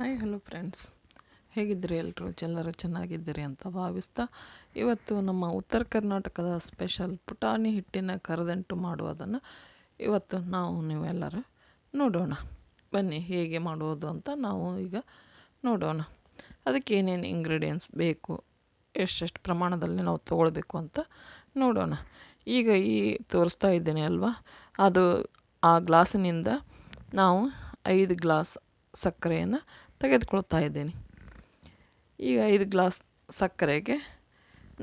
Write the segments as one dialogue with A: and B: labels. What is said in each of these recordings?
A: Hi hello friends, ಹೇಗಿದ್ದೀರಿ ಎಲ್ಲರೂ ಚೆನ್ನಾಗಿದ್ದೀರಿ ಅಂತ ಭಾವಿಸ್ತಾ, ಇವತ್ತು ನಮ್ಮ ಉತ್ತರ ಕರ್ನಾಟಕದ ಸ್ಪೆಷಲ್ ಪುಟಾಣಿ ಹಿಟ್ಟಿನ ಕರದಂಟು ಮಾಡುವುದನ್ನು ಇವತ್ತು ನೀವೆಲ್ಲರೂ ನೋಡೋಣ. ಬನ್ನಿ, ಹೇಗೆ ಮಾಡುವುದು ಅಂತ ನಾವು ಈಗ ನೋಡೋಣ. ಅದಕ್ಕೆ ಏನೇನು ಇಂಗ್ರೀಡಿಯೆಂಟ್ಸ್ ಬೇಕು, ಎಷ್ಟೆಷ್ಟು ಪ್ರಮಾಣದಲ್ಲಿ ನಾವು ತೊಗೊಳ್ಬೇಕು ಅಂತ ನೋಡೋಣ. ಈಗ ತೋರಿಸ್ತಾ ಇದ್ದೇನೆ ಅಲ್ವಾ, ಅದು ಆ ಗ್ಲಾಸಿನಿಂದ ನಾವು 5 ಗ್ಲಾಸ್ ಸಕ್ಕರೆಯನ್ನು ತೆಗೆದುಕೊಳ್ತಾ ಇದ್ದೀನಿ. ಈಗ 5 ಗ್ಲಾಸ್ ಸಕ್ಕರೆಗೆ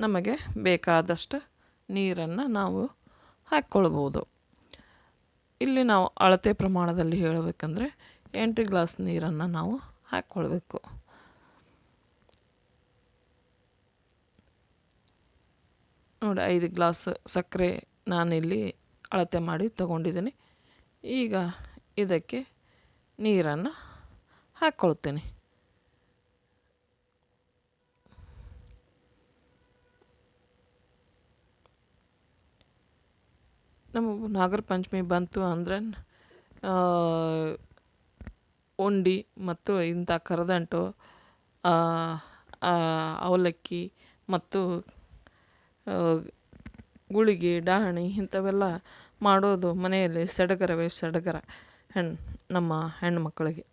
A: ನಮಗೆ ಬೇಕಾದಷ್ಟು ನೀರನ್ನು ನಾವು ಹಾಕ್ಕೊಳ್ಬೋದು. ಇಲ್ಲಿ ನಾವು ಅಳತೆ ಪ್ರಮಾಣದಲ್ಲಿ ಹೇಳಬೇಕಂದ್ರೆ 8 ಗ್ಲಾಸ್ ನೀರನ್ನು ನಾವು ಹಾಕ್ಕೊಳ್ಬೇಕು. ನೋಡಿ, 5 ಗ್ಲಾಸ್ ಸಕ್ಕರೆ ನಾನಿಲ್ಲಿ ಅಳತೆ ಮಾಡಿ ತಗೊಂಡಿದ್ದೀನಿ. ಈಗ ಇದಕ್ಕೆ ನೀರನ್ನು ಹಾಕ್ಕೊಳ್ತೇನೆ. ನಮ್ಮ ನಾಗರ ಪಂಚಮಿ ಬಂತು ಅಂದರೆ ಉಂಡೆ ಮತ್ತು ಇಂಥ ಕರದಂಟು, ಅವಲಕ್ಕಿ ಮತ್ತು ಗುಳಿಗೆ, ಡಾಣಿ ಇಂಥವೆಲ್ಲ ಮಾಡೋದು ಮನೆಯಲ್ಲಿ ಸಡಗರ ನಮ್ಮ ಹೆಣ್ಣುಮಕ್ಕಳಿಗೆ.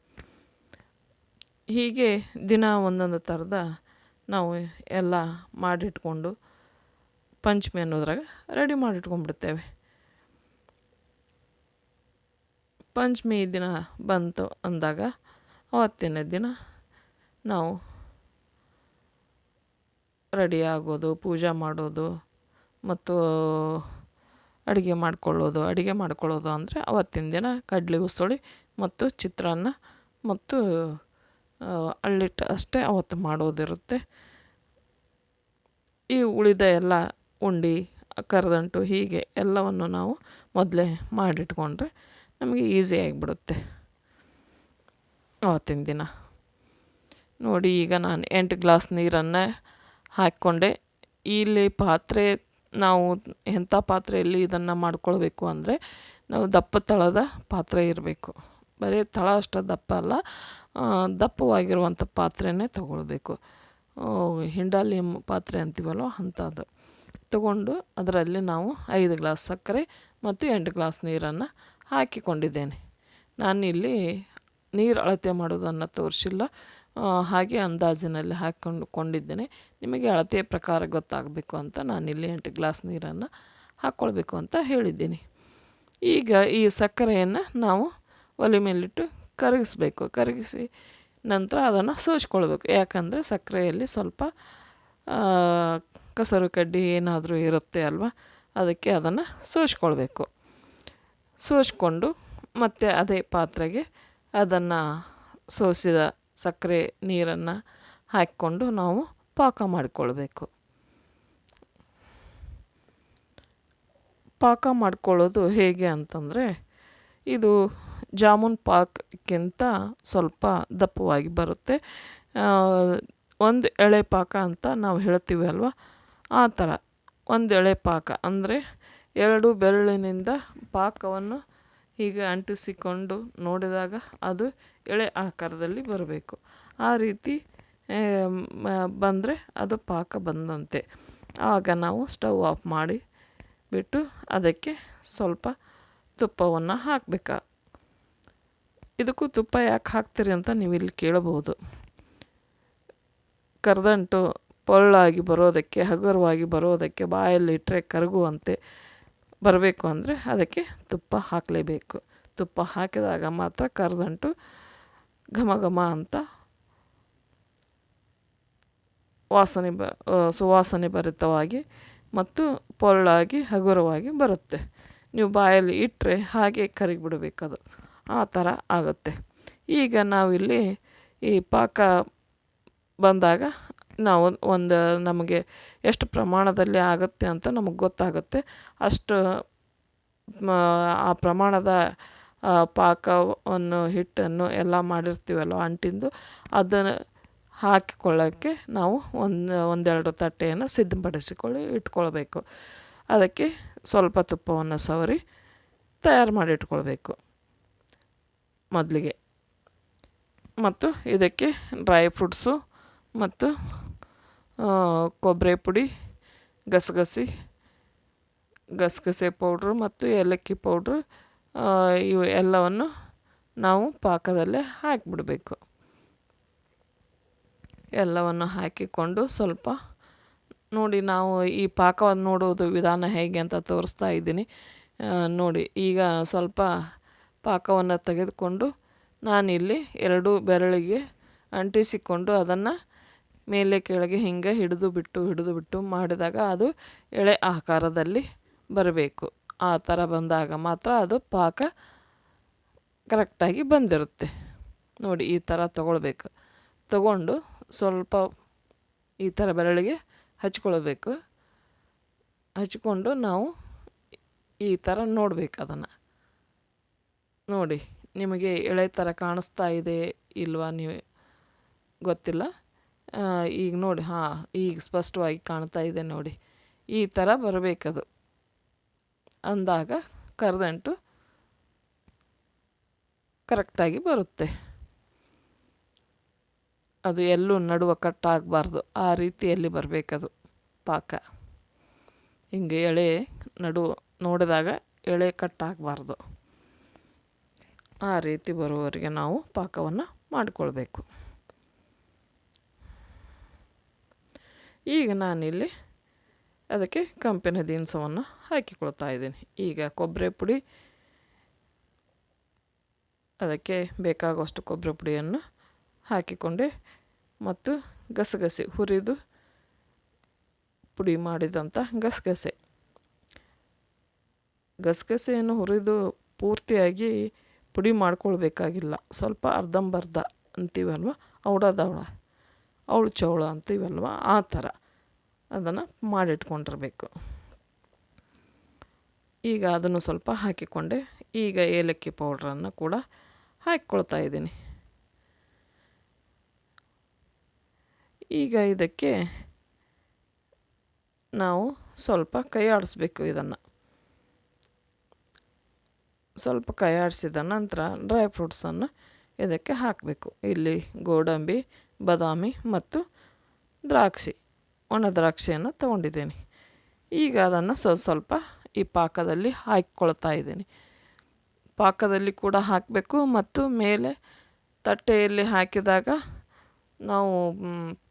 A: ಹೀಗೆ ದಿನ ಒಂದೊಂದು ಥರದ ನಾವು ಎಲ್ಲ ಮಾಡಿಟ್ಕೊಂಡು ಪಂಚಮಿ ಅನ್ನೋದ್ರಾಗ ರೆಡಿ ಮಾಡಿಟ್ಕೊಂಡ್ಬಿಡ್ತೇವೆ. ಪಂಚಮಿ ದಿನ ಬಂತು ಅಂದಾಗ ಅವತ್ತಿನ ದಿನ ನಾವು ರೆಡಿ ಆಗೋದು, ಪೂಜೆ ಮಾಡೋದು ಮತ್ತು ಅಡುಗೆ ಮಾಡ್ಕೊಳ್ಳೋದು ಅಂದರೆ ಅವತ್ತಿನ ದಿನ ಕಡ್ಲೆ ಉಸುಳಿ ಮತ್ತು ಚಿತ್ರಾನ್ನ ಮತ್ತು ಅಳ್ಳಿಟ್ಟು ಅಷ್ಟೇ ಅವತ್ತು ಮಾಡೋದಿರುತ್ತೆ. ಈ ಉಳಿದ ಎಲ್ಲ ಉಂಡೆ, ಕರದಂಟು ಹೀಗೆ ಎಲ್ಲವನ್ನು ನಾವು ಮೊದಲೇ ಮಾಡಿಟ್ಕೊಂಡ್ರೆ ನಮಗೆ ಈಸಿ ಆಗಿಬಿಡುತ್ತೆ ಅವತ್ತಿನ ದಿನ. ನೋಡಿ, ಈಗ ನಾನು 8 ಗ್ಲಾಸ್ ನೀರನ್ನು ಹಾಕ್ಕೊಂಡೆ. ಇಲ್ಲಿ ಪಾತ್ರೆ ನಾವು ಎಂಥ ಪಾತ್ರೆಯಲ್ಲಿ ಇದನ್ನು ಮಾಡ್ಕೊಳ್ಬೇಕು ಅಂದರೆ, ನಾವು ದಪ್ಪ ತಳದ ಪಾತ್ರೆ ಇರಬೇಕು. ಬರೀ ತಳ ಅಷ್ಟು ದಪ್ಪ ಅಲ್ಲ, ದಪ್ಪವಾಗಿರುವಂಥ ಪಾತ್ರೆನೇ ತೊಗೊಳ್ಬೇಕು. ಹಿಂಡಾಲಿ ಪಾತ್ರೆ ಅಂತೀವಲ್ವ ಅಂಥದ್ದು ತಗೊಂಡು ಅದರಲ್ಲಿ ನಾವು 5 ಗ್ಲಾಸ್ ಸಕ್ಕರೆ ಮತ್ತು 8 ಗ್ಲಾಸ್ ನೀರನ್ನು ಹಾಕಿಕೊಂಡಿದ್ದೇನೆ. ನಾನಿಲ್ಲಿ ನೀರು ಅಳತೆ ಮಾಡೋದನ್ನು ತೋರಿಸಿಲ್ಲ, ಹಾಗೆ ಅಂದಾಜಿನಲ್ಲಿ ಕೊಂಡಿದ್ದೇನೆ. ನಿಮಗೆ ಅಳತೆಯ ಪ್ರಕಾರ ಗೊತ್ತಾಗಬೇಕು ಅಂತ ನಾನಿಲ್ಲಿ 8 ಗ್ಲಾಸ್ ನೀರನ್ನು ಹಾಕ್ಕೊಳ್ಬೇಕು ಅಂತ ಹೇಳಿದ್ದೀನಿ. ಈಗ ಈ ಸಕ್ಕರೆಯನ್ನು ನಾವು ಒಲೆ ಮೇಲಿಟ್ಟು ಕರಗಿಸಿ ನಂತರ ಅದನ್ನು ಸೋಸ್ಕೊಳ್ಬೇಕು. ಯಾಕಂದರೆ ಸಕ್ಕರೆಯಲ್ಲಿ ಸ್ವಲ್ಪ ಕಸರು ಕಡ್ಡಿ ಏನಾದರೂ ಇರುತ್ತೆ ಅಲ್ವ, ಅದಕ್ಕೆ ಅದನ್ನು ಸೋಸ್ಕೊಂಡು ಮತ್ತು ಅದೇ ಪಾತ್ರೆಗೆ ಅದನ್ನು ಸೋಸಿದ ಸಕ್ಕರೆ ನೀರನ್ನು ಹಾಕ್ಕೊಂಡು ನಾವು ಪಾಕ ಮಾಡಿಕೊಳ್ಬೇಕು. ಪಾಕ ಮಾಡ್ಕೊಳ್ಳೋದು ಹೇಗೆ ಅಂತಂದರೆ, ಇದು ಜಾಮೂನ್ ಪಾಕಕ್ಕಿಂತ ಸ್ವಲ್ಪ ದಪ್ಪವಾಗಿ ಬರುತ್ತೆ. ಒಂದು ಎಳೆ ಪಾಕ ಅಂತ ನಾವು ಹೇಳ್ತೀವಿ ಅಲ್ವ, ಆ ಥರ ಒಂದು ಎಳೆ ಪಾಕ ಅಂದರೆ 2 ಬೆರಳಿನಿಂದ ಪಾಕವನ್ನು ಹೀಗೆ ಅಂಟಿಸಿಕೊಂಡು ನೋಡಿದಾಗ ಅದು ಎಳೆ ಆಕಾರದಲ್ಲಿ ಬರಬೇಕು. ಆ ರೀತಿ ಬಂದರೆ ಅದು ಪಾಕ ಬಂದಂತೆ. ಆಗ ನಾವು ಸ್ಟವ್ ಆಫ್ ಮಾಡಿ ಬಿಟ್ಟು ಅದಕ್ಕೆ ಸ್ವಲ್ಪ ತುಪ್ಪವನ್ನು ಹಾಕಬೇಕು. ಇದಕ್ಕೂ ತುಪ್ಪ ಯಾಕೆ ಹಾಕ್ತೀರಿ ಅಂತ ನೀವು ಇಲ್ಲಿ ಕೇಳಬಹುದು. ಕರದಂಟು ಪೊಳ್ಳಾಗಿ ಬರೋದಕ್ಕೆ, ಹಗುರವಾಗಿ ಬರೋದಕ್ಕೆ, ಬಾಯಲ್ಲಿಟ್ಟರೆ ಕರಗುವಂತೆ ಬರಬೇಕು ಅಂದರೆ ಅದಕ್ಕೆ ತುಪ್ಪ ಹಾಕಲೇಬೇಕು. ತುಪ್ಪ ಹಾಕಿದಾಗ ಮಾತ್ರ ಕರದಂಟು ಘಮ ಅಂತ ಸುವಾಸನೆ ಭರಿತವಾಗಿ ಮತ್ತು ಪೊಳ್ಳಾಗಿ ಹಗುರವಾಗಿ ಬರುತ್ತೆ. ನೀವು ಬಾಯಲ್ಲಿ ಇಟ್ಟರೆ ಹಾಗೆ ಕರಗಿಬಿಡಬೇಕದು, ಆ ಥರ ಆಗುತ್ತೆ. ಈಗ ನಾವಿಲ್ಲಿ ಈ ಪಾಕ ಬಂದಾಗ ನಾವು ನಮಗೆ ಎಷ್ಟು ಪ್ರಮಾಣದಲ್ಲಿ ಆಗುತ್ತೆ ಅಂತ ನಮಗೆ ಗೊತ್ತಾಗುತ್ತೆ. ಅಷ್ಟು ಆ ಪ್ರಮಾಣದ ಪಾಕವನ್ನು, ಹಿಟ್ಟನ್ನು ಎಲ್ಲ ಮಾಡಿರ್ತೀವಲ್ವ ಅಂಟಿಂದು, ಅದನ್ನು ಹಾಕಿಕೊಳ್ಳೋಕ್ಕೆ ನಾವು ಒಂದೆರಡು ತಟ್ಟೆಯನ್ನು ಇಟ್ಕೊಳ್ಬೇಕು. ಅದಕ್ಕೆ ಸ್ವಲ್ಪ ತುಪ್ಪವನ್ನು ಸವರಿ ತಯಾರು ಮಾಡಿ ಇಟ್ಕೊಳ್ಬೇಕು ಮೊದಲಿಗೆ. ಮತ್ತು ಇದಕ್ಕೆ ಡ್ರೈ ಫ್ರೂಟ್ಸು ಮತ್ತು ಕೊಬ್ಬರಿ ಪುಡಿ, ಗಸಗಸೆ ಪೌಡ್ರು ಮತ್ತು ಏಲಕ್ಕಿ ಪೌಡ್ರು ಇವು ಎಲ್ಲವನ್ನು ನಾವು ಪಾಕದಲ್ಲೇ ಹಾಕಿಬಿಡಬೇಕು. ಎಲ್ಲವನ್ನು ಹಾಕಿಕೊಂಡು ಸ್ವಲ್ಪ ನೋಡಿ, ನಾವು ಈ ಪಾಕವನ್ನು ನೋಡೋದು ವಿಧಾನ ಹೇಗೆ ಅಂತ ತೋರಿಸ್ತಾ ಇದ್ದೀನಿ ನೋಡಿ. ಈಗ ಸ್ವಲ್ಪ ಪಾಕವನ್ನು ತೆಗೆದುಕೊಂಡು ನಾನಿಲ್ಲಿ 2 ಬೆರಳಿಗೆ ಅಂಟಿಸಿಕೊಂಡು ಅದನ್ನು ಮೇಲೆ ಕೆಳಗೆ ಹಿಂಗೆ ಹಿಡಿದು ಬಿಟ್ಟು ಮಾಡಿದಾಗ ಅದು ಎಳೆ ಆಕಾರದಲ್ಲಿ ಬರಬೇಕು. ಆ ಥರ ಬಂದಾಗ ಮಾತ್ರ ಅದು ಪಾಕ ಕರೆಕ್ಟಾಗಿ ಬಂದಿರುತ್ತೆ ನೋಡಿ. ಈ ಥರ ತಗೊಳ್ಬೇಕು. ತಗೊಂಡು ಸ್ವಲ್ಪ ಈ ಥರ ಬೆರಳಿಗೆ ಹಚ್ಕೊಳ್ಬೇಕು. ಹಚ್ಕೊಂಡು ನಾವು ಈ ಥರ ನೋಡಬೇಕು ಅದನ್ನು ನೋಡಿ. ನಿಮಗೆ ಎಳೆ ಥರ ಕಾಣಿಸ್ತಾ ಇದೆ ಇಲ್ವಾ ನೀವು ಗೊತ್ತಿಲ್ಲ. ಈಗ ನೋಡಿ, ಈಗ ಸ್ಪಷ್ಟವಾಗಿ ಕಾಣ್ತಾ ಇದೆ ನೋಡಿ. ಈ ಥರ ಬರಬೇಕದು. ಅಂದಾಗ ಕರದಂಟು ಕರೆಕ್ಟಾಗಿ ಬರುತ್ತೆ. ಅದು ಎಲ್ಲೂ ನಡುವ ಕಟ್ಟಾಗಬಾರ್ದು, ಆ ರೀತಿಯಲ್ಲಿ ಬರಬೇಕದು ಪಾಕ. ಹಿಂಗೆ ಎಳೆ ನೋಡಿದಾಗ ಎಳೆ ಕಟ್ಟಾಗಬಾರ್ದು. ಆ ರೀತಿ ಬರುವವರೆಗೆ ನಾವು ಪಾಕವನ್ನು ಮಾಡಿಕೊಳ್ಬೇಕು. ಈಗ ನಾನಿಲ್ಲಿ ಅದಕ್ಕೆ ಕಂಪಿನ ದಿನಸವನ್ನು ಹಾಕಿಕೊಳ್ತಾ ಇದ್ದೀನಿ. ಈಗ ಕೊಬ್ಬರಿ ಪುಡಿ, ಅದಕ್ಕೆ ಬೇಕಾಗುವಷ್ಟು ಕೊಬ್ಬರಿ ಪುಡಿಯನ್ನು ಹಾಕಿಕೊಂಡೆ ಮತ್ತು ಹುರಿದು ಪುಡಿ ಮಾಡಿದಂಥ ಗಸಗಸೆಯನ್ನು ಹುರಿದು ಪೂರ್ತಿಯಾಗಿ ಪುಡಿ ಮಾಡ್ಕೊಳ್ಬೇಕಾಗಿಲ್ಲ. ಸ್ವಲ್ಪ ಅರ್ಧಂಬರ್ಧ ಅಂತೀವಲ್ವ, ಅವಳು ಚೌಳ ಅಂತೀವಲ್ವ, ಆ ಥರ ಅದನ್ನು ಮಾಡಿಟ್ಕೊಂಡಿರ್ಬೇಕು. ಈಗ ಅದನ್ನು ಸ್ವಲ್ಪ ಹಾಕಿಕೊಂಡೆ. ಈಗ ಏಲಕ್ಕಿ ಪೌಡ್ರನ್ನು ಕೂಡ ಹಾಕ್ಕೊಳ್ತಾ ಇದ್ದೀನಿ. ಈಗ ಇದಕ್ಕೆ ನಾವು ಸ್ವಲ್ಪ ಕೈ ಆಡಿಸ್ಬೇಕು. ಇದನ್ನು ಸ್ವಲ್ಪ ಕೈ ಆಡಿಸಿದ ನಂತರ ಡ್ರೈ ಫ್ರೂಟ್ಸನ್ನು ಇದಕ್ಕೆ ಹಾಕಬೇಕು. ಇಲ್ಲಿ ಗೋಡಂಬಿ, ಬಾದಾಮಿ ಮತ್ತು ಒಣ ದ್ರಾಕ್ಷಿಯನ್ನು ತೊಗೊಂಡಿದ್ದೀನಿ. ಈಗ ಅದನ್ನು ಸ್ವಲ್ಪ ಈ ಪಾಕದಲ್ಲಿ ಹಾಕಿಕೊಳ್ತಾ ಇದ್ದೀನಿ. ಪಾಕದಲ್ಲಿ ಕೂಡ ಹಾಕಬೇಕು ಮತ್ತು ಮೇಲೆ ತಟ್ಟೆಯಲ್ಲಿ ಹಾಕಿದಾಗ ನಾವು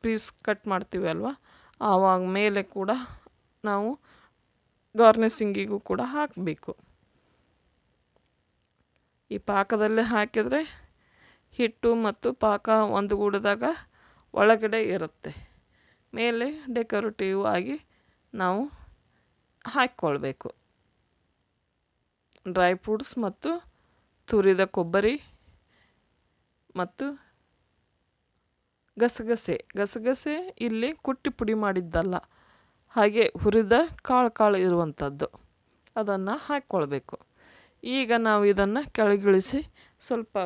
A: ಪೀಸ್ ಕಟ್ ಮಾಡ್ತೀವಿ ಅಲ್ವ, ಆವಾಗ ಮೇಲೆ ಕೂಡ ನಾವು ಗಾರ್ನಿಷಿಂಗಿಗೂ ಕೂಡ ಹಾಕಬೇಕು. ಈ ಪಾಕದಲ್ಲೇ ಹಾಕಿದರೆ ಹಿಟ್ಟು ಮತ್ತು ಪಾಕ ಒಂದುಗೂಡಿದಾಗ ಒಳಗಡೆ ಇರುತ್ತೆ. ಮೇಲೆ ಡೆಕೋರೇಟಿವ್ ಆಗಿ ನಾವು ಹಾಕ್ಕೊಳ್ಬೇಕು. ಡ್ರೈ ಫ್ರೂಟ್ಸ್ ಮತ್ತು ತುರಿದ ಕೊಬ್ಬರಿ ಮತ್ತು ಗಸಗಸೆ ಇಲ್ಲಿ ಕುಟ್ಟಿ ಪುಡಿ ಮಾಡಿದ್ದಲ್ಲ, ಹಾಗೆ ಹುರಿದ ಕಾಳು ಇರುವಂಥದ್ದು, ಅದನ್ನು ಹಾಕ್ಕೊಳ್ಬೇಕು. ಈಗ ನಾವು ಇದನ್ನು ಕೆಳಗಿಳಿಸಿ ಸ್ವಲ್ಪ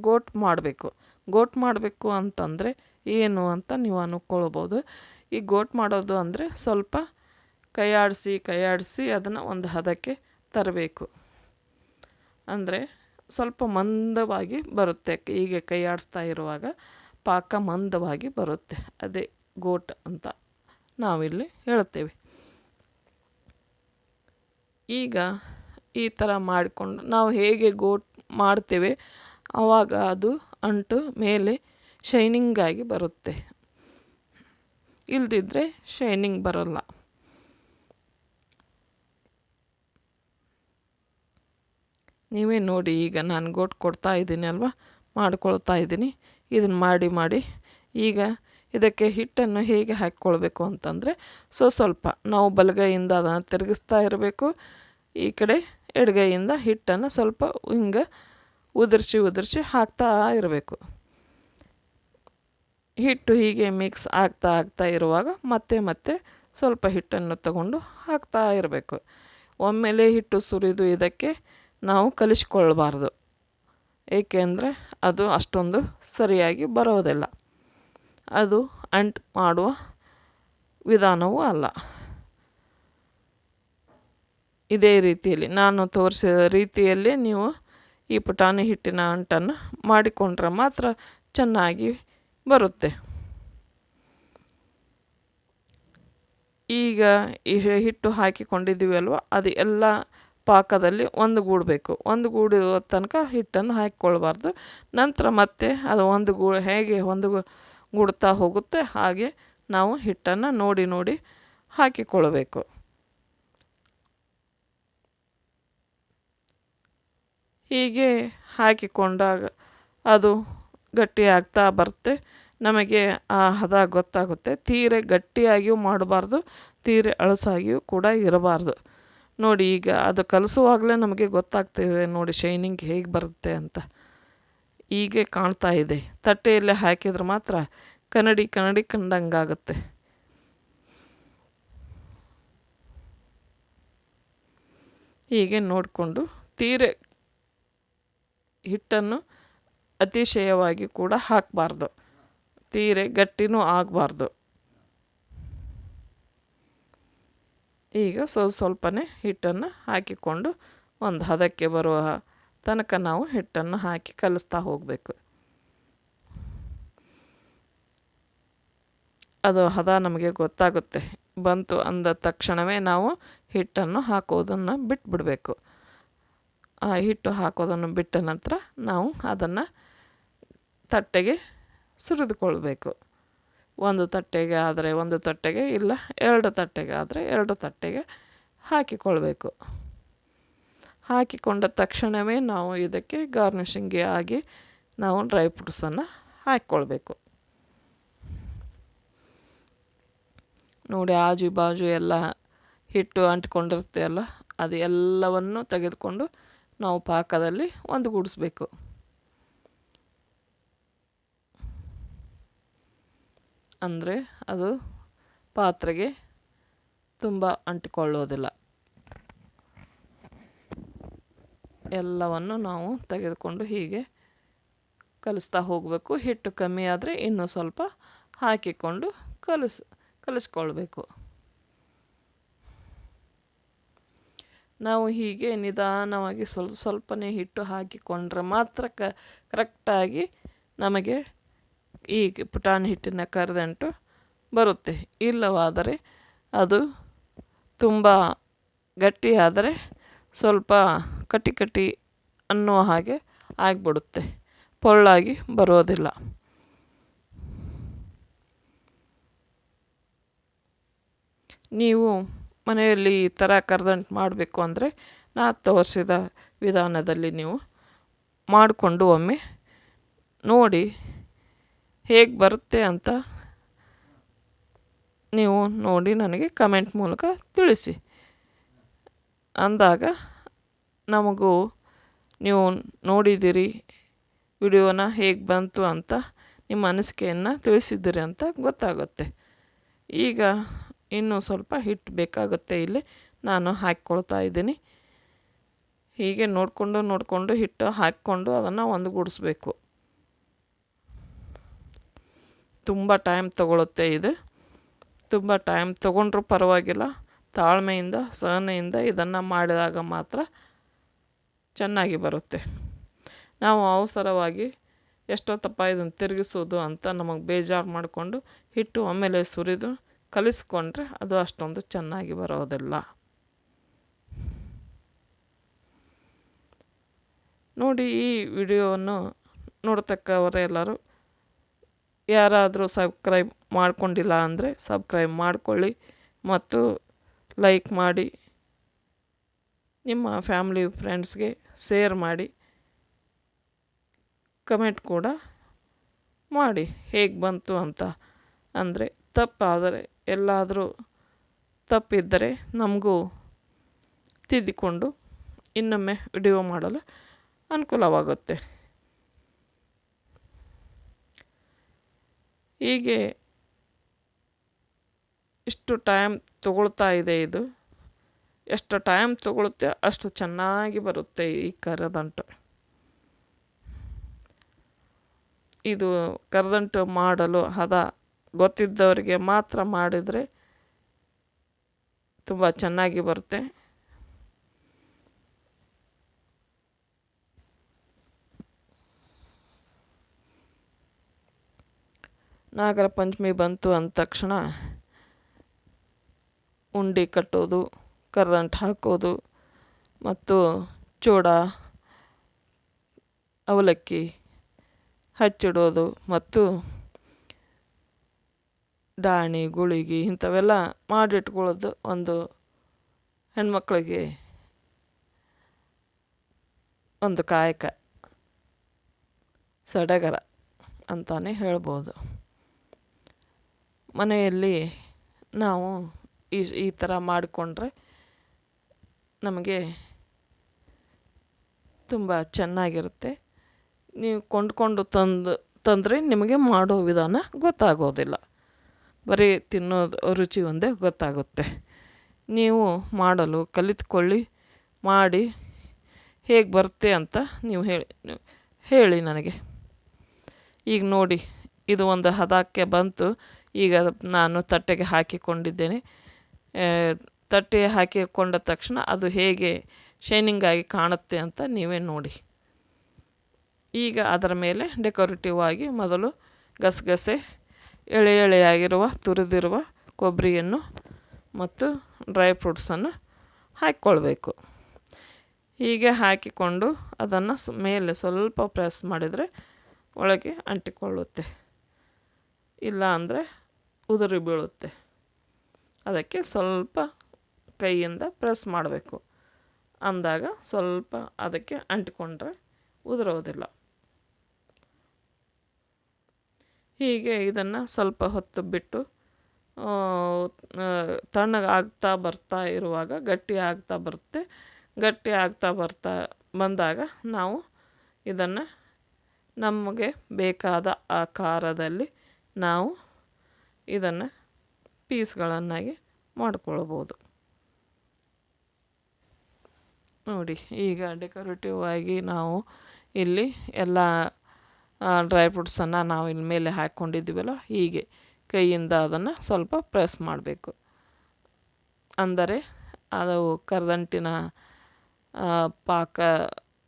A: ಗೋಟ್ ಮಾಡಬೇಕು ಅಂತಂದರೆ ಏನು ಅಂತ ನೀವು ಅಂದ್ಕೊಳ್ಬೋದು. ಈ ಗೋಟ್ ಮಾಡೋದು ಅಂದರೆ ಸ್ವಲ್ಪ ಕೈ ಆಡಿಸಿ ಅದನ್ನು ಒಂದು ಹದಕ್ಕೆ ತರಬೇಕು. ಅಂದರೆ ಸ್ವಲ್ಪ ಮಂದವಾಗಿ ಬರುತ್ತೆ. ಹೀಗೆ ಕೈ ಆಡಿಸ್ತಾ ಇರುವಾಗ ಪಾಕ ಮಂದವಾಗಿ ಬರುತ್ತೆ. ಅದೇ ಗೋಟ್ ಅಂತ ನಾವಿಲ್ಲಿ ಹೇಳ್ತೇವೆ. ಈಗ ಈ ಥರ ಮಾಡಿಕೊಂಡು ನಾವು ಹೇಗೆ ಗೋಟ್ ಮಾಡ್ತೇವೆ ಆವಾಗ ಅದು ಅಂಟು ಮೇಲೆ ಶೈನಿಂಗಾಗಿ ಬರುತ್ತೆ. ಇಲ್ದಿದ್ರೆ ಶೈನಿಂಗ್ ಬರೋಲ್ಲ. ನೀವೇ ನೋಡಿ, ಈಗ ನಾನು ಗೋಟ್ ಕೊಡ್ತಾ ಇದ್ದೀನಿ ಅಲ್ವ, ಮಾಡ್ಕೊಳ್ತಾ ಇದ್ದೀನಿ. ಇದನ್ನು ಮಾಡಿ ಈಗ ಇದಕ್ಕೆ ಹಿಟ್ಟನ್ನು ಹೇಗೆ ಹಾಕ್ಕೊಳ್ಬೇಕು ಅಂತಂದರೆ ಸ್ವಲ್ಪ ನಾವು ಬಲಗೈಯಿಂದ ಅದನ್ನು ತಿರುಗಿಸ್ತಾ ಇರಬೇಕು. ಈ ಕಡೆ ಎಡಗೈಯಿಂದ ಹಿಟ್ಟನ್ನು ಸ್ವಲ್ಪ ಹಿಂಗೆ ಉದುರಿಸಿ ಹಾಕ್ತಾ ಇರಬೇಕು. ಹಿಟ್ಟು ಹೀಗೆ ಮಿಕ್ಸ್ ಆಗ್ತಾ ಇರುವಾಗ ಮತ್ತೆ ಸ್ವಲ್ಪ ಹಿಟ್ಟನ್ನು ತಗೊಂಡು ಹಾಕ್ತಾ ಇರಬೇಕು. ಒಮ್ಮೆಲೇ ಹಿಟ್ಟು ಸುರಿದು ಇದಕ್ಕೆ ನಾವು ಕಲಿಸ್ಕೊಳ್ಬಾರ್ದು, ಏಕೆಂದರೆ ಅದು ಅಷ್ಟೊಂದು ಸರಿಯಾಗಿ ಬರೋದಿಲ್ಲ. ಅದು ಅಂಟು ಮಾಡುವ ವಿಧಾನವೂ ಅಲ್ಲ. ಇದೇ ರೀತಿಯಲ್ಲಿ ನಾನು ತೋರಿಸಿದ ರೀತಿಯಲ್ಲಿ ನೀವು ಈ ಪುಟಾಣಿ ಹಿಟ್ಟಿನ ಅಂಟನ್ನು ಮಾಡಿಕೊಂಡ್ರೆ ಮಾತ್ರ ಚೆನ್ನಾಗಿ ಬರುತ್ತೆ. ಈಗ ಈ ಹಿಟ್ಟು ಹಾಕಿಕೊಂಡಿದ್ದೀವಿ ಅಲ್ವ, ಅದು ಎಲ್ಲ ಪಾಕದಲ್ಲಿ ಒಂದುಗೂಡಬೇಕು. ಒಂದುಗೂಡುವ ತನಕ ಹಿಟ್ಟನ್ನು ಹಾಕಿಕೊಳ್ಬಾರ್ದು. ನಂತರ ಮತ್ತೆ ಅದು ಹೇಗೆ ಗೂಡ್ತಾ ಹೋಗುತ್ತೆ ಹಾಗೆ ನಾವು ಹಿಟ್ಟನ್ನು ನೋಡಿ ನೋಡಿ ಹಾಕಿಕೊಳ್ಬೇಕು. ಹೀಗೆ ಹಾಕಿಕೊಂಡಾಗ ಅದು ಗಟ್ಟಿಯಾಗ್ತಾ ಬರುತ್ತೆ. ನಮಗೆ ಆ ಹದ ಗೊತ್ತಾಗುತ್ತೆ. ತೀರೆ ಗಟ್ಟಿಯಾಗಿಯೂ ಮಾಡಬಾರ್ದು, ತೀರೆ ಅಳಸಾಗಿಯೂ ಕೂಡ ಇರಬಾರ್ದು. ನೋಡಿ, ಈಗ ಅದು ಕಲಸುವಾಗಲೇ ನಮಗೆ ಗೊತ್ತಾಗ್ತಿದೆ ನೋಡಿ ಶೈನಿಂಗ್ ಹೇಗೆ ಬರುತ್ತೆ ಅಂತ. ಹೀಗೆ ಕಾಣ್ತಾ ಇದೆ. ತಟ್ಟೆಯಲ್ಲೇ ಹಾಕಿದ್ರೆ ಮಾತ್ರ ಕನ್ನಡಿ ಕಂಡಂಗಾಗುತ್ತೆ. ಹೀಗೆ ನೋಡಿಕೊಂಡು ತೀರೆ ಹಿಟ್ಟನ್ನು ಅತಿಶಯವಾಗಿ ಕೂಡ ಹಾಕಬಾರ್ದು, ತೀರೆ ಗಟ್ಟಿನೂ ಆಗಬಾರ್ದು. ಈಗ ಸ್ವಲ್ಪನೇ ಹಿಟ್ಟನ್ನು ಹಾಕಿಕೊಂಡು ಒಂದು ಹದಕ್ಕೆ ಬರುವ ತನಕ ನಾವು ಹಿಟ್ಟನ್ನು ಹಾಕಿ ಕಲಿಸ್ತಾ ಹೋಗಬೇಕು. ಅದು ಹದ ನಮಗೆ ಗೊತ್ತಾಗುತ್ತೆ. ಬಂತು ಅಂದ ತಕ್ಷಣವೇ ನಾವು ಹಿಟ್ಟನ್ನು ಹಾಕೋದನ್ನು ಬಿಟ್ಬಿಡಬೇಕು. ಆ ಹಿಟ್ಟು ಹಾಕೋದನ್ನು ಬಿಟ್ಟ ನಂತರ ನಾವು ಅದನ್ನು ತಟ್ಟೆಗೆ ಸುರಿದುಕೊಳ್ಬೇಕು. ಒಂದು ತಟ್ಟೆಗೆ ಆದರೆ ಒಂದು ತಟ್ಟೆಗೆ, ಇಲ್ಲ 2 ತಟ್ಟೆಗೆ ಆದರೆ 2 ತಟ್ಟೆಗೆ ಹಾಕಿಕೊಳ್ಬೇಕು. ಹಾಕಿಕೊಂಡ ತಕ್ಷಣವೇ ನಾವು ಇದಕ್ಕೆ ಗಾರ್ನಿಷಿಂಗ್ಗೆ ಆಗಿ ನಾವು ಡ್ರೈ ಫ್ರೂಟ್ಸನ್ನು ಹಾಕ್ಕೊಳ್ಬೇಕು. ನೋಡಿ, ಆಜು ಬಾಜು ಎಲ್ಲ ಹಿಟ್ಟು ಅಂಟ್ಕೊಂಡಿರುತ್ತೆ ಅಲ್ಲ, ಅದು ಎಲ್ಲವನ್ನು ತೆಗೆದುಕೊಂಡು ನಾವು ಪಾಕದಲ್ಲಿ ಒಂದುಗೂಡಿಸ್ಬೇಕು. ಅಂದರೆ ಅದು ಪಾತ್ರೆಗೆ ತುಂಬ ಅಂಟಿಕೊಳ್ಳೋದಿಲ್ಲ. ಎಲ್ಲವನ್ನು ನಾವು ತೆಗೆದುಕೊಂಡು ಹೀಗೆ ಕಲಿಸ್ತಾ ಹೋಗಬೇಕು. ಹಿಟ್ಟು ಕಮ್ಮಿ ಆದರೆ ಇನ್ನೂ ಸ್ವಲ್ಪ ಹಾಕಿಕೊಂಡು ಕಲಿಸ್ಕೊಳ್ಬೇಕು. ನಾವು ಹೀಗೆ ನಿಧಾನವಾಗಿ ಸ್ವಲ್ಪನೇ ಹಿಟ್ಟು ಹಾಕಿಕೊಂಡ್ರೆ ಮಾತ್ರ ಕರೆಕ್ಟಾಗಿ ನಮಗೆ ಈ ಪುಟಾಣಿ ಹಿಟ್ಟಿನ ಕರದಂಟು ಬರುತ್ತೆ. ಇಲ್ಲವಾದರೆ ಅದು ತುಂಬ ಗಟ್ಟಿಯಾದರೆ ಸ್ವಲ್ಪ ಕಟಿ ಅನ್ನುವ ಹಾಗೆ ಆಗಿಬಿಡುತ್ತೆ, ಪೊಳ್ಳಾಗಿ ಬರೋದಿಲ್ಲ. ನೀವು ಮನೆಯಲ್ಲಿ ಈ ಥರ ಕರದಂಟು ಮಾಡಬೇಕು ಅಂದರೆ ನಾನು ತೋರಿಸಿದ ವಿಧಾನದಲ್ಲಿ ನೀವು ಮಾಡಿಕೊಂಡು ಒಮ್ಮೆ ನೋಡಿ ಹೇಗೆ ಬರುತ್ತೆ ಅಂತ ನೀವು ನೋಡಿ ನನಗೆ ಕಮೆಂಟ್ ಮೂಲಕ ತಿಳಿಸಿ. ಅಂದಾಗ ನಮಗೂ ನೀವು ನೋಡಿದ್ದೀರಿ ವಿಡಿಯೋನ ಹೇಗೆ ಬಂತು ಅಂತ ನಿಮ್ಮ ಅನಿಸಿಕೆಯನ್ನು ತಿಳಿಸಿದ್ದೀರಿ ಅಂತ ಗೊತ್ತಾಗುತ್ತೆ. ಈಗ ಇನ್ನೂ ಸ್ವಲ್ಪ ಹಿಟ್ಟು ಬೇಕಾಗುತ್ತೆ. ಇಲ್ಲಿ ನಾನು ಹಾಕ್ಕೊಳ್ತಾ ಇದ್ದೀನಿ. ಹೀಗೆ ನೋಡಿಕೊಂಡು ಹಿಟ್ಟು ಹಾಕ್ಕೊಂಡು ಅದನ್ನು ಒಂದುಗೂಡಿಸ್ಬೇಕು. ತುಂಬ ಟೈಮ್ ತಗೊಳುತ್ತೆ ಇದು. ತುಂಬ ಟೈಮ್ ತೊಗೊಂಡ್ರೂ ಪರವಾಗಿಲ್ಲ, ತಾಳ್ಮೆಯಿಂದ ಸಹನೆಯಿಂದ ಇದನ್ನು ಮಾಡಿದಾಗ ಮಾತ್ರ ಚೆನ್ನಾಗಿ ಬರುತ್ತೆ. ನಾವು ಅವಸರವಾಗಿ ಎಷ್ಟೊತ್ತಪ್ಪ ಇದನ್ನು ತಿರುಗಿಸೋದು ಅಂತ ನಮಗೆ ಬೇಜಾರು ಮಾಡಿಕೊಂಡು ಹಿಟ್ಟು ಆಮೇಲೆ ಸುರಿದು ಕಲಿಸ್ಕೊಂಡ್ರೆ ಅದು ಅಷ್ಟೊಂದು ಚೆನ್ನಾಗಿ ಬರೋದಿಲ್ಲ. ನೋಡಿ, ಈ ವಿಡಿಯೋವನ್ನು ನೋಡ್ತಕ್ಕವರೆಲ್ಲರೂ ಯಾರಾದರೂ ಸಬ್ಸ್ಕ್ರೈಬ್ ಮಾಡ್ಕೊಂಡಿಲ್ಲ ಅಂದರೆ ಸಬ್ಸ್ಕ್ರೈಬ್ ಮಾಡಿಕೊಳ್ಳಿ ಮತ್ತು ಲೈಕ್ ಮಾಡಿ, ನಿಮ್ಮ ಫ್ಯಾಮಿಲಿ ಫ್ರೆಂಡ್ಸ್ಗೆ ಶೇರ್ ಮಾಡಿ, ಕಮೆಂಟ್ ಕೂಡ ಮಾಡಿ ಹೇಗೆ ಬಂತು ಅಂತ. ಅಂದರೆ ತಪ್ಪಾದರೆ ಎಲ್ಲಾದರೂ ತಪ್ಪಿದ್ದರೆ ನಮಗೂ ತಿದ್ದಿಕೊಂಡು ಇನ್ನೊಮ್ಮೆ ವಿಡಿಯೋ ಮಾಡಲು ಅನುಕೂಲವಾಗುತ್ತೆ. ಹೀಗೆ ಇಷ್ಟು ಟೈಮ್ ತಗೊಳ್ತಾ ಇದೆ ಇದು. ಎಷ್ಟು ಟೈಮ್ ತಗೊಳುತ್ತೆ ಅಷ್ಟು ಚೆನ್ನಾಗಿ ಬರುತ್ತೆ ಈ ಕರದಂಟು. ಇದು ಕರದಂಟು ಮಾಡಲು ಹದ ಗೊತ್ತಿದ್ದವರಿಗೆ ಮಾತ್ರ ಮಾಡಿದರೆ ತುಂಬ ಚೆನ್ನಾಗಿ ಬರುತ್ತೆ. ನಾಗರ ಪಂಚಮಿ ಬಂತು ಅಂದ ತಕ್ಷಣ ಉಂಡೆ ಕಟ್ಟೋದು, ಕರದಂಟು ಹಾಕೋದು ಮತ್ತು ಚೂಡ, ಅವಲಕ್ಕಿ ಹಚ್ಚಿಡೋದು ಮತ್ತು ಡಾಣಿ ಗುಳಿಗೆ ಇಂಥವೆಲ್ಲ ಮಾಡಿಟ್ಕೊಳ್ಳೋದು ಒಂದು ಹೆಣ್ಮಕ್ಳಿಗೆ ಒಂದು ಕಾಯಕ, ಸಡಗರ ಅಂತಾನೆ ಹೇಳ್ಬೋದು. ಮನೆಯಲ್ಲಿ ನಾವು ಈ ಥರ ಮಾಡಿಕೊಂಡ್ರೆ ನಮಗೆ ತುಂಬ ಚೆನ್ನಾಗಿರುತ್ತೆ. ನೀವು ಕೊಂಡ್ಕೊಂಡು ತಂದರೆ ನಿಮಗೆ ಮಾಡೋ ವಿಧಾನ ಗೊತ್ತಾಗೋದಿಲ್ಲ, ಬರೀ ತಿನ್ನೋದು ರುಚಿ ಒಂದೇ ಗೊತ್ತಾಗುತ್ತೆ. ನೀವು ಮಾಡಲು ಕಲಿತ್ಕೊಳ್ಳಿ, ಮಾಡಿ ಹೇಗೆ ಬರುತ್ತೆ ಅಂತ ನೀವು ಹೇಳಿ ನನಗೆ. ಈಗ ನೋಡಿ, ಇದು ಒಂದು ಹದಕ್ಕೆ ಬಂತು. ಈಗ ನಾನು ತಟ್ಟೆಗೆ ಹಾಕಿಕೊಂಡಿದ್ದೇನೆ. ತಟ್ಟೆ ಹಾಕಿಕೊಂಡ ತಕ್ಷಣ ಅದು ಹೇಗೆ ಶೈನಿಂಗ್ ಆಗಿ ಕಾಣುತ್ತೆ ಅಂತ ನೀವೇ ನೋಡಿ. ಈಗ ಅದರ ಮೇಲೆ ಡೆಕೋರೇಟಿವ್ ಆಗಿ ಮೊದಲು ಗಸಗಸೆ, ಎಳೆಯಾಗಿರುವ ತುರಿದಿರುವ ಕೊಬ್ಬರಿಯನ್ನು ಮತ್ತು ಡ್ರೈ ಫ್ರೂಟ್ಸನ್ನು ಹಾಕ್ಕೊಳ್ಬೇಕು. ಹೀಗೆ ಹಾಕಿಕೊಂಡು ಅದನ್ನು ಮೇಲೆ ಸ್ವಲ್ಪ ಪ್ರೆಸ್ ಮಾಡಿದರೆ ಒಳಗೆ ಅಂಟಿಕೊಳ್ಳುತ್ತೆ, ಇಲ್ಲ ಅಂದರೆ ಉದುರಿ ಬೀಳುತ್ತೆ. ಅದಕ್ಕೆ ಸ್ವಲ್ಪ ಕೈಯಿಂದ ಪ್ರೆಸ್ ಮಾಡಬೇಕು. ಅಂದಾಗ ಸ್ವಲ್ಪ ಅದಕ್ಕೆ ಅಂಟಿಕೊಂಡ್ರೆ ಉದುರೋದಿಲ್ಲ. ಹೀಗೆ ಇದನ್ನು ಸ್ವಲ್ಪ ಹೊತ್ತು ಬಿಟ್ಟು ತಣ್ಣಗಾಗ್ತಾ ಬರ್ತಾ ಇರುವಾಗ ಗಟ್ಟಿ ಆಗ್ತಾ ಬಂದಾಗ ನಾವು ಇದನ್ನು ನಮಗೆ ಬೇಕಾದ ಆಕಾರದಲ್ಲಿ ನಾವು ಇದನ್ನು ಪೀಸ್ಗಳನ್ನಾಗಿ ಮಾಡಿಕೊಳ್ಬೋದು. ನೋಡಿ, ಈಗ ಡೆಕೋರೇಟಿವ್ ಆಗಿ ನಾವು ಇಲ್ಲಿ ಎಲ್ಲ ಡ್ರೈ ಫ್ರೂಟ್ಸನ್ನು ನಾವು ಇಲ್ಲಿ ಮೇಲೆ ಹಾಕ್ಕೊಂಡಿದ್ದೀವಲ್ಲ, ಹೀಗೆ ಕೈಯಿಂದ ಅದನ್ನು ಸ್ವಲ್ಪ ಪ್ರೆಸ್ ಮಾಡಬೇಕು. ಅಂದರೆ ಅದು ಕರದಂಟಿನ ಪಾಕ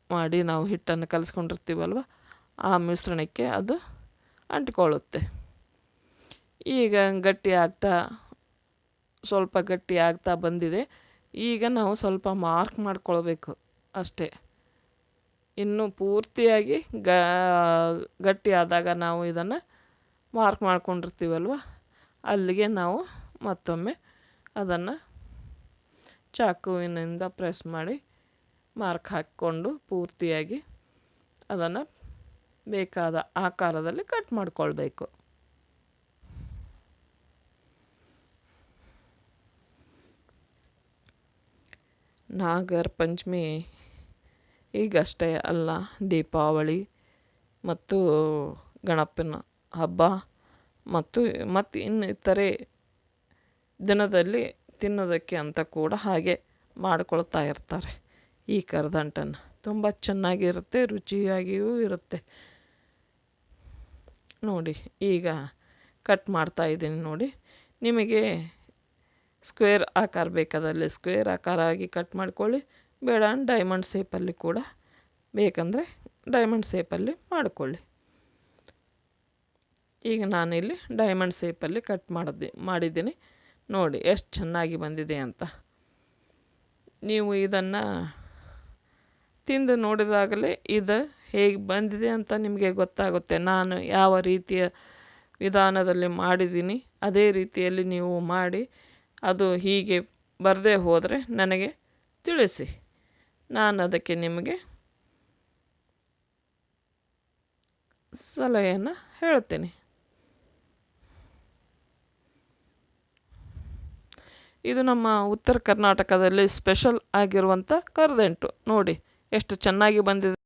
A: ಮಾಡಿ ನಾವು ಹಿಟ್ಟನ್ನು ಕಲಿಸ್ಕೊಂಡಿರ್ತೀವಲ್ವ, ಆ ಮಿಶ್ರಣಕ್ಕೆ ಅದು ಅಂಟಿಕೊಳ್ಳುತ್ತೆ. ಈಗ ಸ್ವಲ್ಪ ಗಟ್ಟಿ ಆಗ್ತಾ ಬಂದಿದೆ. ಈಗ ನಾವು ಸ್ವಲ್ಪ ಮಾರ್ಕ್ ಮಾಡ್ಕೊಳ್ಬೇಕು ಅಷ್ಟೇ. ಇನ್ನು ಪೂರ್ತಿಯಾಗಿ ಗಟ್ಟಿ ಆದಾಗ ನಾವು ಇದನ್ನು ಮಾರ್ಕ್ ಮಾಡ್ಕೊಂಡಿರ್ತೀವಲ್ವ, ಅಲ್ಲಿಗೆ ನಾವು ಮತ್ತೊಮ್ಮೆ ಅದನ್ನು ಚಾಕುವಿನಿಂದ ಪ್ರೆಸ್ ಮಾಡಿ ಮಾರ್ಕ್ ಹಾಕ್ಕೊಂಡು ಪೂರ್ತಿಯಾಗಿ ಅದನ್ನು ಬೇಕಾದ ಆಕಾರದಲ್ಲಿ ಕಟ್ ಮಾಡಿಕೊಳ್ಬೇಕು. ನಾಗರ ಪಂಚಮಿ ಈಗಷ್ಟೇ ಅಲ್ಲ, ದೀಪಾವಳಿ ಮತ್ತು ಗಣಪನ ಹಬ್ಬ ಮತ್ತು ಇನ್ನಿತರೆ ದಿನದಲ್ಲಿ ತಿನ್ನೋದಕ್ಕೆ ಅಂತ ಕೂಡ ಹಾಗೆ ಮಾಡಿಕೊಳ್ತಾ ಇರ್ತಾರೆ. ಈ ಕರದಂಟನ್ನು ತುಂಬ ಚೆನ್ನಾಗಿರುತ್ತೆ, ರುಚಿಯಾಗಿಯೂ ಇರುತ್ತೆ. ನೋಡಿ, ಈಗ ಕಟ್ ಮಾಡ್ತಾಯಿದ್ದೀನಿ ನೋಡಿ. ನಿಮಗೆ ಸ್ಕ್ವೇರ್ ಆಕಾರ ಬೇಕಾದಲ್ಲಿ ಸ್ಕ್ವೇರ್ ಆಕಾರ ಆಗಿ ಕಟ್ ಮಾಡ್ಕೊಳ್ಳಿ, ಬೇಡ ಡೈಮಂಡ್ ಶೇಪಲ್ಲಿ ಕೂಡ ಬೇಕಂದರೆ ಡೈಮಂಡ್ ಶೇಪಲ್ಲಿ ಮಾಡಿಕೊಳ್ಳಿ. ಈಗ ನಾನಿಲ್ಲಿ ಡೈಮಂಡ್ ಶೇಪಲ್ಲಿ ಕಟ್ ಮಾಡಿದ್ದೀನಿ. ನೋಡಿ ಎಷ್ಟು ಚೆನ್ನಾಗಿ ಬಂದಿದೆ ಅಂತ. ನೀವು ಇದನ್ನು ತಿಂದು ನೋಡಿದಾಗಲೇ ಇದು ಹೇಗೆ ಬಂದಿದೆ ಅಂತ ನಿಮಗೆ ಗೊತ್ತಾಗುತ್ತೆ. ನಾನು ಯಾವ ರೀತಿಯ ವಿಧಾನದಲ್ಲಿ ಮಾಡಿದ್ದೀನಿ ಅದೇ ರೀತಿಯಲ್ಲಿ ನೀವು ಮಾಡಿ, ಅದು ಹೀಗೆ ಬರದೇ ಹೋದರೆ ನನಗೆ ತಿಳಿಸಿ, ನಾನು ಅದಕ್ಕೆ ನಿಮಗೆ ಸಲಹೆಯನ್ನು ಹೇಳ್ತೀನಿ. ಇದು ನಮ್ಮ ಉತ್ತರ ಕರ್ನಾಟಕದಲ್ಲಿ ಸ್ಪೆಷಲ್ ಆಗಿರುವಂಥ ಕರದಂಟು. ನೋಡಿ ಎಷ್ಟು ಚೆನ್ನಾಗಿ ಬಂದಿದೆ.